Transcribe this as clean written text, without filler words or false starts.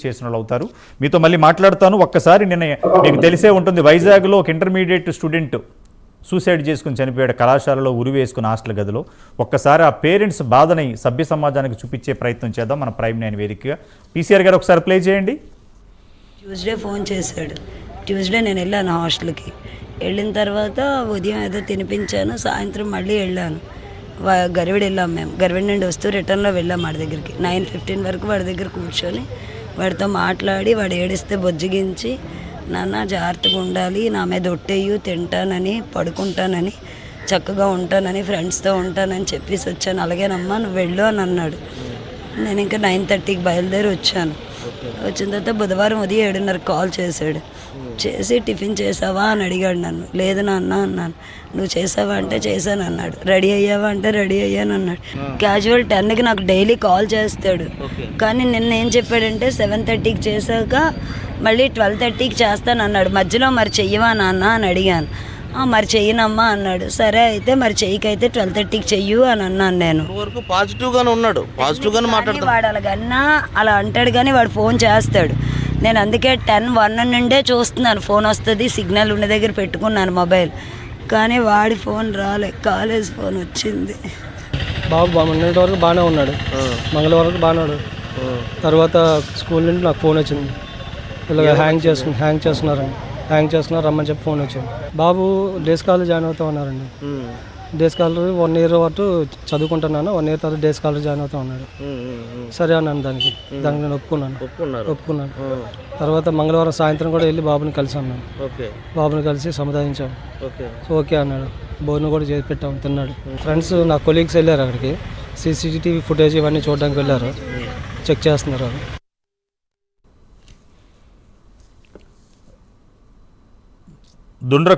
చేసిన వాళ్ళు అవుతారు. మీతో మళ్ళీ మాట్లాడతాను. ఒక్కసారి నిన్న మీకు తెలిసే ఉంటుంది, వైజాగ్లో ఒక ఇంటర్మీడియట్ స్టూడెంట్ సూసైడ్ చేసుకుని చనిపోయాడు కళాశాలలో ఉరివేసుకుని హాస్టల్ గదిలో. ఒక్కసారి ఆ పేరెంట్స్ బాధని సభ్య సమాజానికి చూపించే ప్రయత్నం చేద్దాం మన ప్రైమ్ 9 వేదికగా. పీసీఆర్ గారు ఒకసారి ప్లే చేయండి. ట్యూస్డే ఫోన్ చేశాడు. ట్యూస్డే నేను వెళ్ళాను హాస్టల్కి. వెళ్ళిన తర్వాత ఉదయం ఏదో తినిపించాను, సాయంత్రం మళ్ళీ వెళ్ళాను. గరివిడి వెళ్ళాం మేము. గరివిడి నుండి వస్తూ రిటర్న్లో వెళ్ళాం వాడి దగ్గరికి. 9:15 వరకు వాడి దగ్గర కూర్చొని వాడితో మాట్లాడి, వాడు ఏడిస్తే బొజ్జిగించి, నాన్న జాగ్రత్తగా ఉండాలి, నా మీద ఒట్టేయు, తింటానని, పడుకుంటానని, చక్కగా ఉంటానని, ఫ్రెండ్స్తో ఉంటానని చెప్పేసి వచ్చాను. అలాగేనమ్మా నువ్వు వెళ్ళు అని అన్నాడు. నేను ఇంకా 9:30కి బయలుదేరి వచ్చాను. వచ్చిన తర్వాత బుధవారం ఉదయం 7:30 కాల్ చేశాడు. చేసి టిఫిన్ చేసావా అని అడిగాడు నన్ను. లేదు నాన్న అన్నాను. నువ్వు చేసావా అంటే చేశాను అన్నాడు. రెడీ అయ్యావా అంటే రెడీ అయ్యాను అన్నాడు. క్యాజువల్ 10కి నాకు డైలీ కాల్ చేస్తాడు. కానీ నిన్న ఏం చెప్పాడంటే 7:30కి చేశాక మళ్ళీ 12:30కి చేస్తాను అన్నాడు. మధ్యలో మరి చెయ్యవా నాన్న అని అడిగాను. మరి చెయ్యనమ్మా అన్నాడు. సరే అయితే మరి చెయ్యికైతే 12:30కి చెయ్యు అని అన్నాను. నేను పాజిటివ్గానే ఉన్నాడు, పాజిటివ్గానే మాట్లాడుతాడు. వాడు అలాగన్నా అలా అంటాడు కానీ వాడు ఫోన్ చేస్తాడు. నేను అందుకే 10:01 నుండే చూస్తున్నాను ఫోన్ వస్తుంది, సిగ్నల్ ఉన్న దగ్గర పెట్టుకున్నాను మొబైల్. కానీ వాడి ఫోన్ రాలే, కాలేజ్ ఫోన్ వచ్చింది. బాబు మొన్నటి వరకు బాగానే ఉన్నాడు, మంగళవారం వరకు బాగానే ఉన్నాడు. తర్వాత స్కూల్ నుండి నాకు ఫోన్ వచ్చింది, ఇలా హ్యాంగ్ చేస్తున్నారు రమ్మని చెప్పి ఫోన్ వచ్చింది. బాబు డేస్ కాలేజ్ జాయిన్ అవుతా ఉన్నారండి. డేస్ కాలేజ్ 1 ఇయర్ వరకు చదువుకుంటున్నాను, 1 ఇయర్ తర్వాత డేస్ కాలేజ్ జాయిన్ అవుతా ఉన్నాడు. సరే అన్నాను. దానికి నేను ఒప్పుకున్నాను. తర్వాత మంగళవారం సాయంత్రం కూడా వెళ్ళి బాబుని కలిసి అన్నాను. బాబుని కలిసి సముదాయించాం. ఓకే అన్నాడు. భోజనం కూడా చేసి పెట్టాము, తిన్నాడు. ఫ్రెండ్స్ నా కొలీగ్స్ వెళ్ళారు అక్కడికి, సీసీటీవీ ఫుటేజ్ ఇవన్నీ చూడడానికి వెళ్ళారు, చెక్ చేస్తున్నారు. దుండ్ర